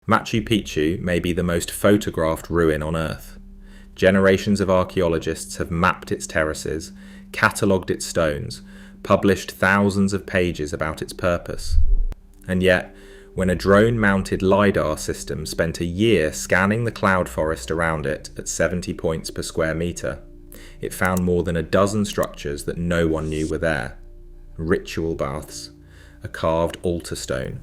Machu Picchu may be the most photographed ruin on Earth. Generations of archaeologists have mapped its terraces, catalogued its stones, published thousands of pages about its purpose. And yet, when a drone-mounted LiDAR system spent a year scanning the cloud forest around it at 70 points per square metre, it found more than a dozen structures that no one knew were there. Ritual baths, a carved altar stone,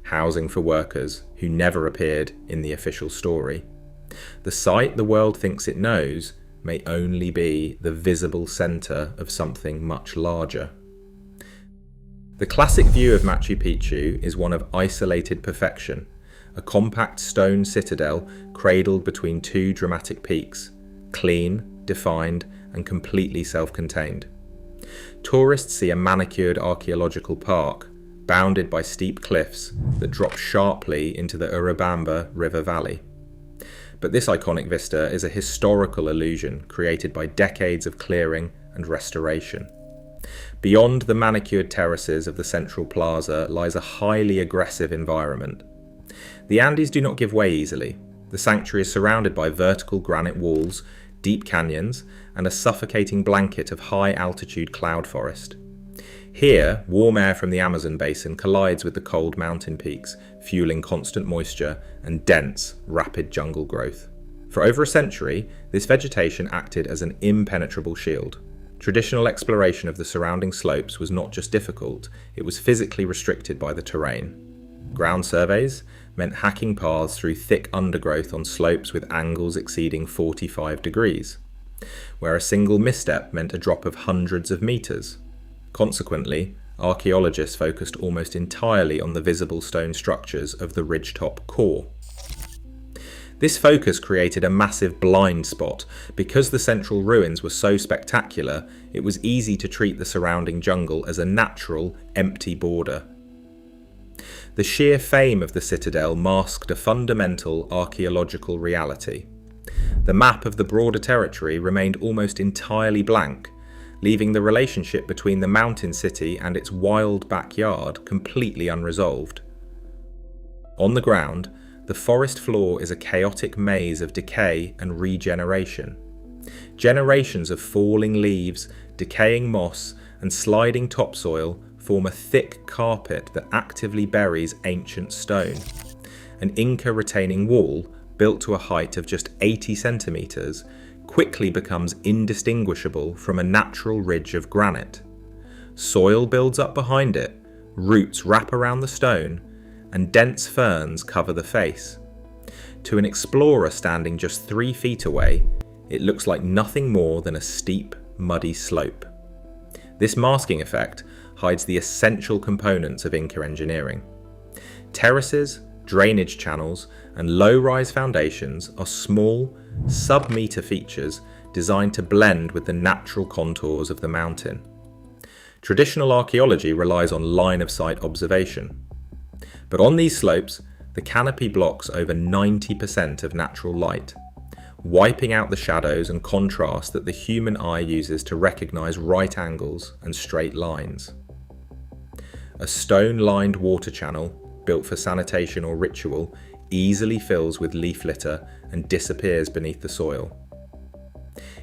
housing for workers who never appeared in the official story. The site the world thinks it knows may only be the visible centre of something much larger. The classic view of Machu Picchu is one of isolated perfection, a compact stone citadel cradled between two dramatic peaks, clean, defined, and completely self-contained. Tourists see a manicured archaeological park, bounded by steep cliffs that drop sharply into the Urubamba River Valley. But this iconic vista is a historical illusion created by decades of clearing and restoration. Beyond the manicured terraces of the central plaza lies a highly aggressive environment. The Andes do not give way easily. The sanctuary is surrounded by vertical granite walls, deep canyons, and a suffocating blanket of high-altitude cloud forest. Here, warm air from the Amazon basin collides with the cold mountain peaks, fueling constant moisture and dense, rapid jungle growth. For over a century, this vegetation acted as an impenetrable shield. Traditional exploration of the surrounding slopes was not just difficult, it was physically restricted by the terrain. Ground surveys meant hacking paths through thick undergrowth on slopes with angles exceeding 45 degrees, where a single misstep meant a drop of hundreds of meters. Consequently, archaeologists focused almost entirely on the visible stone structures of the ridgetop core. This focus created a massive blind spot. Because the central ruins were so spectacular, it was easy to treat the surrounding jungle as a natural, empty border. The sheer fame of the citadel masked a fundamental archaeological reality. The map of the broader territory remained almost entirely blank, leaving the relationship between the mountain city and its wild backyard completely unresolved. On the ground, the forest floor is a chaotic maze of decay and regeneration. Generations of falling leaves, decaying moss, and sliding topsoil form a thick carpet that actively buries ancient stone. An Inca retaining wall, built to a height of just 80 centimetres, quickly becomes indistinguishable from a natural ridge of granite. Soil builds up behind it, roots wrap around the stone, and dense ferns cover the face. To an explorer standing just 3 feet away, it looks like nothing more than a steep, muddy slope. This masking effect hides the essential components of Inca engineering. Terraces, drainage channels, and low-rise foundations are small, sub-meter features designed to blend with the natural contours of the mountain. Traditional archaeology relies on line-of-sight observation. But on these slopes, the canopy blocks over 90% of natural light, wiping out the shadows and contrast that the human eye uses to recognize right angles and straight lines. A stone-lined water channel, built for sanitation or ritual, easily fills with leaf litter and disappears beneath the soil.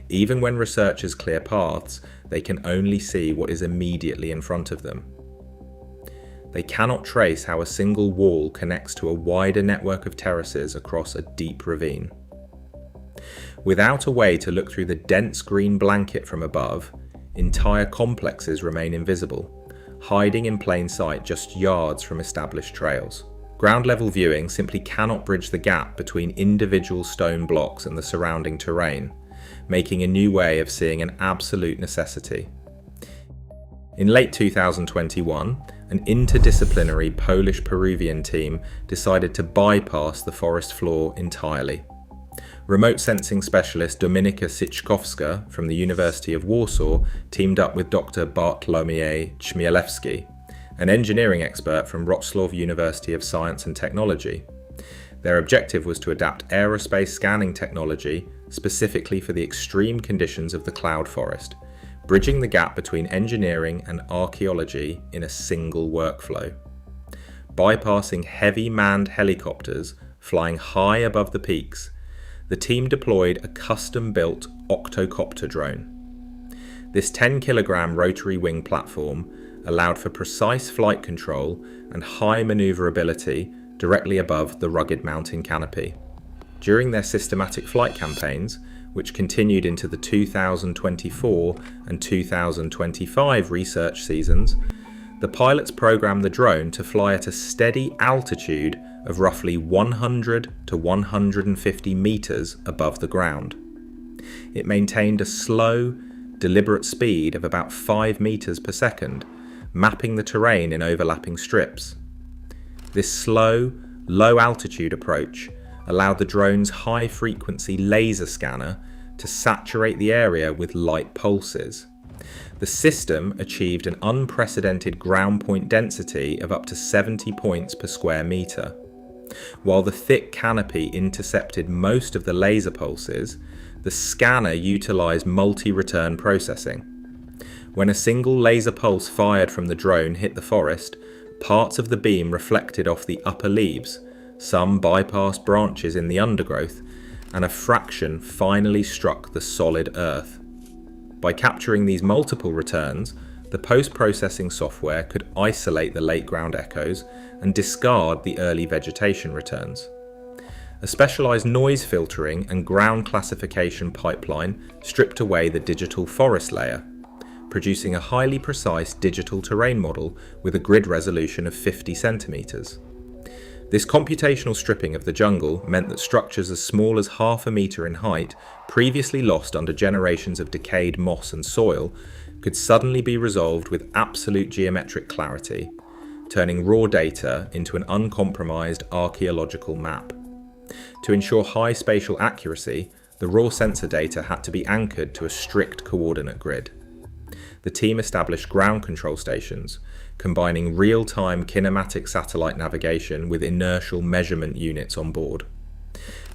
Even when researchers clear paths, they can only see what is immediately in front of them. They cannot trace how a single wall connects to a wider network of terraces across a deep ravine. Without a way to look through the dense green blanket from above, entire complexes remain invisible, hiding in plain sight just yards from established trails. Ground-level viewing simply cannot bridge the gap between individual stone blocks and the surrounding terrain, making a new way of seeing an absolute necessity. In late 2021, an interdisciplinary Polish-Peruvian team decided to bypass the forest floor entirely. Remote sensing specialist Dominika Siczkowska from the University of Warsaw teamed up with Dr. Bartłomiej Chmielewski, an engineering expert from Wrocław University of Science and Technology. Their objective was to adapt aerospace scanning technology specifically for the extreme conditions of the cloud forest, bridging the gap between engineering and archaeology in a single workflow. Bypassing heavy manned helicopters, flying high above the peaks, the team deployed a custom-built octocopter drone. This 10-kilogram rotary wing platform allowed for precise flight control and high maneuverability directly above the rugged mountain canopy. During their systematic flight campaigns, which continued into the 2024 and 2025 research seasons, the pilots programmed the drone to fly at a steady altitude of roughly 100 to 150 meters above the ground. It maintained a slow, deliberate speed of about 5 meters per second, mapping the terrain in overlapping strips. This slow, low-altitude approach allowed the drone's high-frequency laser scanner to saturate the area with light pulses. The system achieved an unprecedented ground point density of up to 70 points per square meter. While the thick canopy intercepted most of the laser pulses, the scanner utilized multi-return processing. When a single laser pulse fired from the drone hit the forest, parts of the beam reflected off the upper leaves, some bypassed branches in the undergrowth, and a fraction finally struck the solid earth. By capturing these multiple returns, the post-processing software could isolate the late ground echoes and discard the early vegetation returns. A specialized noise filtering and ground classification pipeline stripped away the digital forest layer, producing a highly precise digital terrain model with a grid resolution of 50 centimeters. This computational stripping of the jungle meant that structures as small as half a meter in height, previously lost under generations of decayed moss and soil, could suddenly be resolved with absolute geometric clarity, turning raw data into an uncompromised archaeological map. To ensure high spatial accuracy, the raw sensor data had to be anchored to a strict coordinate grid. The team established ground control stations, combining real-time kinematic satellite navigation with inertial measurement units on board.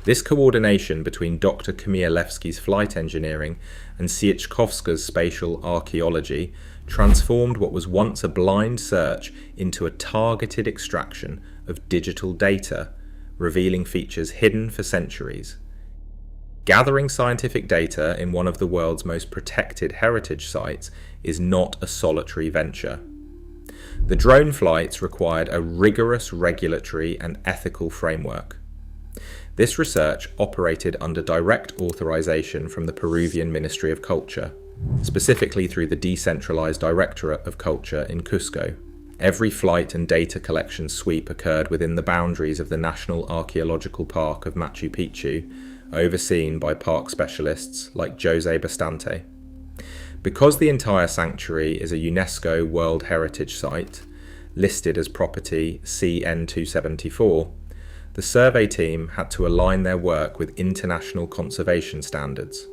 This coordination between Dr. Chmielewski's flight engineering and Sieczkowska's spatial archaeology transformed what was once a blind search into a targeted extraction of digital data, revealing features hidden for centuries. Gathering scientific data in one of the world's most protected heritage sites is not a solitary venture. The drone flights required a rigorous regulatory and ethical framework. This research operated under direct authorization from the Peruvian Ministry of Culture, specifically through the decentralized Directorate of Culture in Cusco. Every flight and data collection sweep occurred within the boundaries of the National Archaeological Park of Machu Picchu, overseen by park specialists like Jose Bastante. Because the entire sanctuary is a UNESCO World Heritage Site, listed as property CN274, the survey team had to align their work with international conservation standards.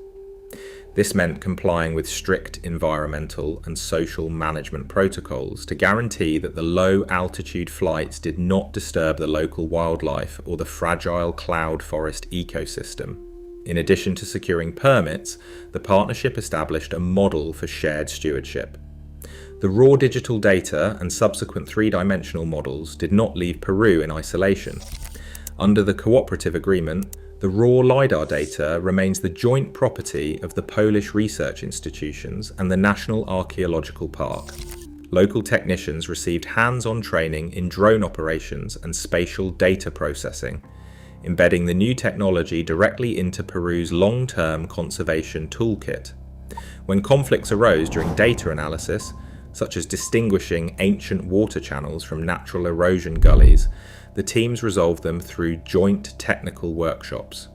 This meant complying with strict environmental and social management protocols to guarantee that the low-altitude flights did not disturb the local wildlife or the fragile cloud forest ecosystem. In addition to securing permits, the partnership established a model for shared stewardship. The raw digital data and subsequent three-dimensional models did not leave Peru in isolation. Under the cooperative agreement, the raw LiDAR data remains the joint property of the Polish research institutions and the National Archaeological Park. Local technicians received hands-on training in drone operations and spatial data processing, embedding the new technology directly into Peru's long-term conservation toolkit. When conflicts arose during data analysis, such as distinguishing ancient water channels from natural erosion gullies, the teams resolved them through joint technical workshops.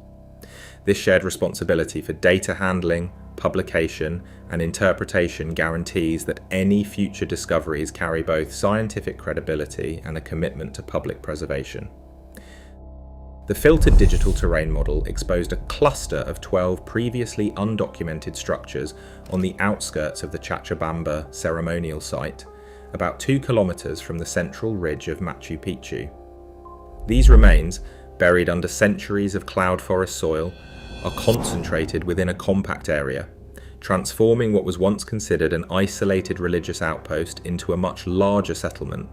This shared responsibility for data handling, publication, and interpretation guarantees that any future discoveries carry both scientific credibility and a commitment to public preservation. The filtered digital terrain model exposed a cluster of 12 previously undocumented structures on the outskirts of the Chachabamba ceremonial site, about 2 kilometers from the central ridge of Machu Picchu. These remains, buried under centuries of cloud forest soil, are concentrated within a compact area, transforming what was once considered an isolated religious outpost into a much larger settlement.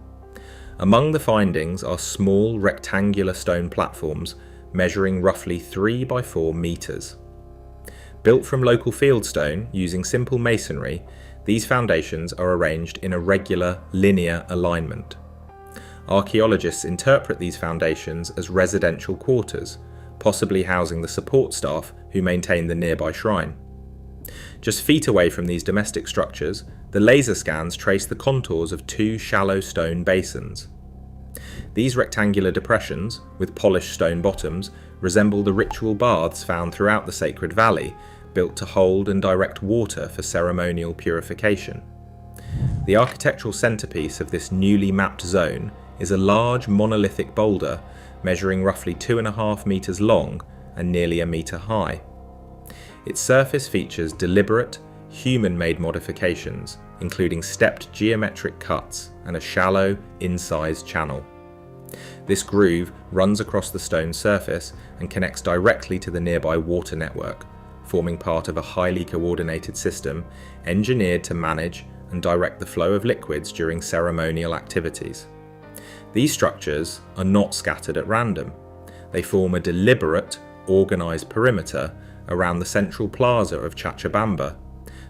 Among the findings are small rectangular stone platforms measuring roughly 3 by 4 metres. Built from local fieldstone using simple masonry, these foundations are arranged in a regular, linear alignment. Archaeologists interpret these foundations as residential quarters, possibly housing the support staff who maintain the nearby shrine. Just feet away from these domestic structures, the laser scans trace the contours of 2 shallow stone basins. These rectangular depressions, with polished stone bottoms, resemble the ritual baths found throughout the sacred valley, built to hold and direct water for ceremonial purification. The architectural centrepiece of this newly mapped zone is a large monolithic boulder measuring roughly 2.5 metres long and nearly a metre high. Its surface features deliberate, human-made modifications, including stepped geometric cuts and a shallow, incised channel. This groove runs across the stone surface and connects directly to the nearby water network, forming part of a highly coordinated system engineered to manage and direct the flow of liquids during ceremonial activities. These structures are not scattered at random. They form a deliberate, organised perimeter around the central plaza of Chachabamba,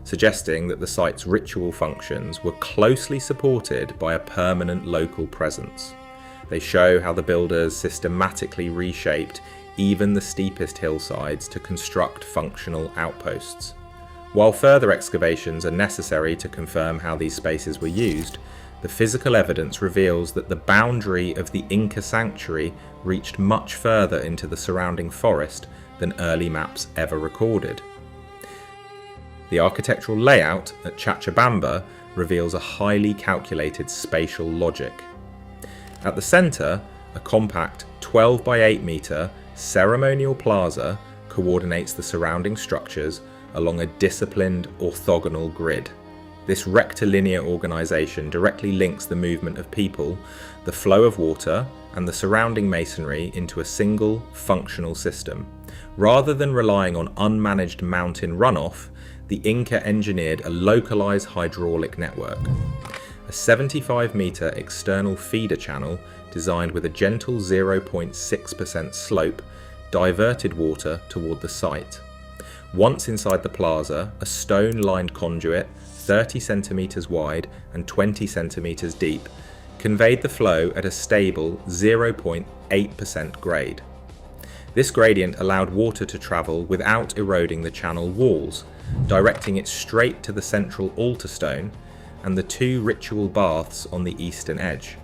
suggesting that the site's ritual functions were closely supported by a permanent local presence. They show how the builders systematically reshaped even the steepest hillsides to construct functional outposts. While further excavations are necessary to confirm how these spaces were used, the physical evidence reveals that the boundary of the Inca sanctuary reached much further into the surrounding forest than early maps ever recorded. The architectural layout at Chachabamba reveals a highly calculated spatial logic. At the centre, a compact 12 by 8 metre ceremonial plaza coordinates the surrounding structures along a disciplined orthogonal grid. This rectilinear organisation directly links the movement of people, the flow of water, and the surrounding masonry into a single, functional system. Rather than relying on unmanaged mountain runoff, the Inca engineered a localised hydraulic network. A 75-metre external feeder channel designed with a gentle 0.6% slope diverted water toward the site. Once inside the plaza, a stone-lined conduit, 30 centimetres wide and 20 centimetres deep, conveyed the flow at a stable 0.8% grade. This gradient allowed water to travel without eroding the channel walls, directing it straight to the central altar stone and the 2 ritual baths on the eastern edge.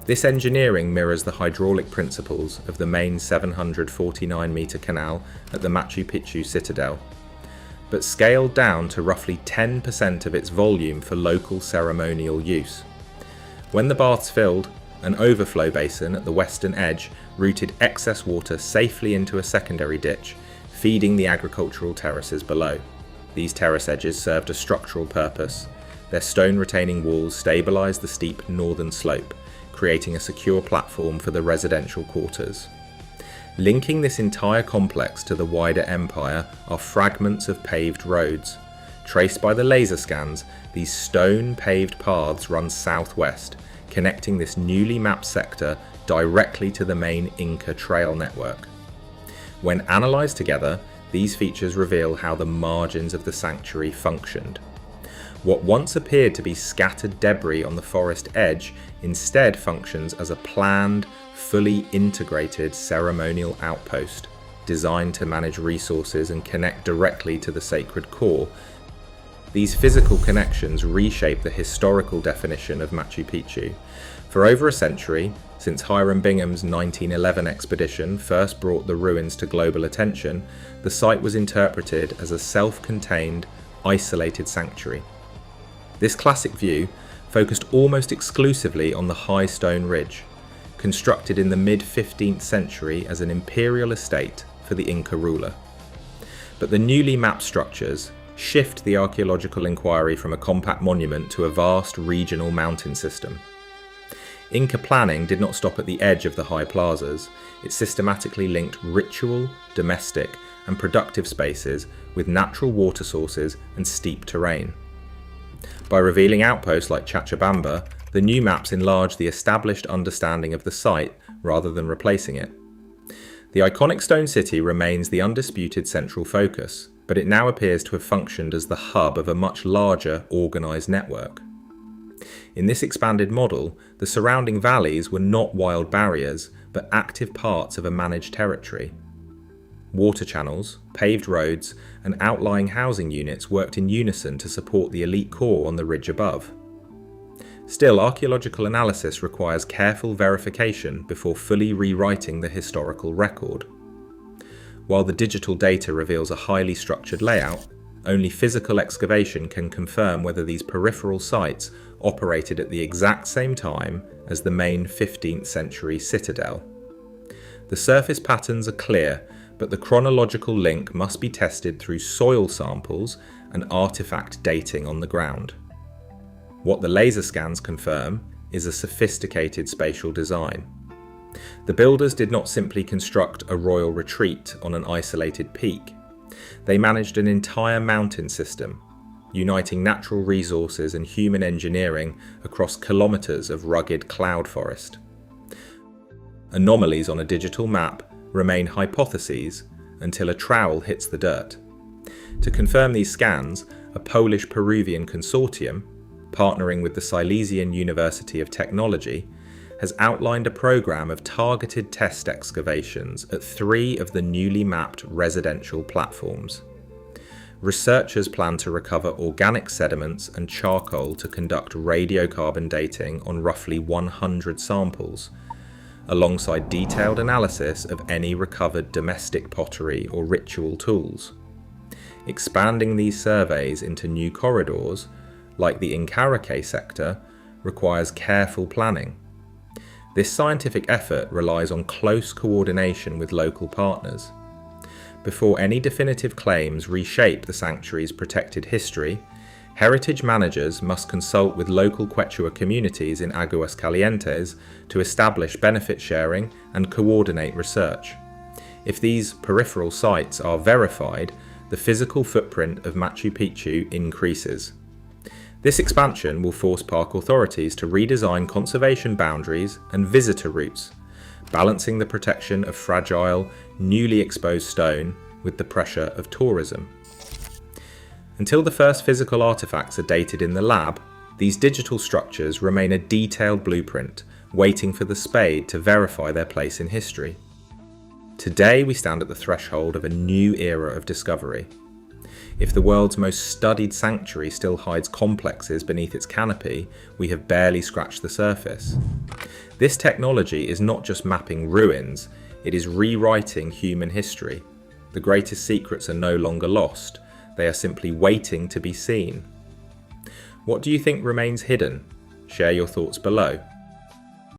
This engineering mirrors the hydraulic principles of the main 749-metre canal at the Machu Picchu citadel, but scaled down to roughly 10% of its volume for local ceremonial use. When the baths filled, an overflow basin at the western edge routed excess water safely into a secondary ditch, feeding the agricultural terraces below. These terrace edges served a structural purpose. Their stone-retaining walls stabilised the steep northern slope, creating a secure platform for the residential quarters. Linking this entire complex to the wider empire are fragments of paved roads. Traced by the laser scans, these stone-paved paths run southwest, connecting this newly mapped sector directly to the main Inca trail network. When analysed together, these features reveal how the margins of the sanctuary functioned. What once appeared to be scattered debris on the forest edge instead functions as a planned, fully integrated ceremonial outpost, designed to manage resources and connect directly to the sacred core. These physical connections reshape the historical definition of Machu Picchu. For over a century, since Hiram Bingham's 1911 expedition first brought the ruins to global attention, the site was interpreted as a self-contained, isolated sanctuary. This classic view focused almost exclusively on the high stone ridge, constructed in the mid-15th century as an imperial estate for the Inca ruler. But the newly mapped structures shift the archaeological inquiry from a compact monument to a vast regional mountain system. Inca planning did not stop at the edge of the high plazas. It systematically linked ritual, domestic, and productive spaces with natural water sources and steep terrain. By revealing outposts like Chachabamba, The new maps enlarge the established understanding of the site rather than replacing it. The iconic stone city remains the undisputed central focus, but it now appears to have functioned as the hub of a much larger, organised network. In this expanded model, the surrounding valleys were not wild barriers, but active parts of a managed territory. Water channels, paved roads, and outlying housing units worked in unison to support the elite core on the ridge above. Still, archaeological analysis requires careful verification before fully rewriting the historical record. While the digital data reveals a highly structured layout, only physical excavation can confirm whether these peripheral sites operated at the exact same time as the main 15th century citadel. The surface patterns are clear, but the chronological link must be tested through soil samples and artifact dating on the ground. What the laser scans confirm is a sophisticated spatial design. The builders did not simply construct a royal retreat on an isolated peak. They managed an entire mountain system, uniting natural resources and human engineering across kilometers of rugged cloud forest. Anomalies on a digital map remain hypotheses until a trowel hits the dirt. To confirm these scans, a Polish-Peruvian consortium, partnering with the Silesian University of Technology, has outlined a program of targeted test excavations at 3 of the newly mapped residential platforms. Researchers plan to recover organic sediments and charcoal to conduct radiocarbon dating on roughly 100 samples, alongside detailed analysis of any recovered domestic pottery or ritual tools. Expanding these surveys into new corridors, like the Inca sector, requires careful planning. This scientific effort relies on close coordination with local partners. Before any definitive claims reshape the sanctuary's protected history, heritage managers must consult with local Quechua communities in Aguas Calientes to establish benefit sharing and coordinate research. If these peripheral sites are verified, the physical footprint of Machu Picchu increases. This expansion will force park authorities to redesign conservation boundaries and visitor routes, balancing the protection of fragile, newly exposed stone with the pressure of tourism. Until the first physical artifacts are dated in the lab, these digital structures remain a detailed blueprint, waiting for the spade to verify their place in history. Today we stand at the threshold of a new era of discovery. If the world's most studied sanctuary still hides complexes beneath its canopy, we have barely scratched the surface. This technology is not just mapping ruins, it is rewriting human history. The greatest secrets are no longer lost, they are simply waiting to be seen. What do you think remains hidden? Share your thoughts below.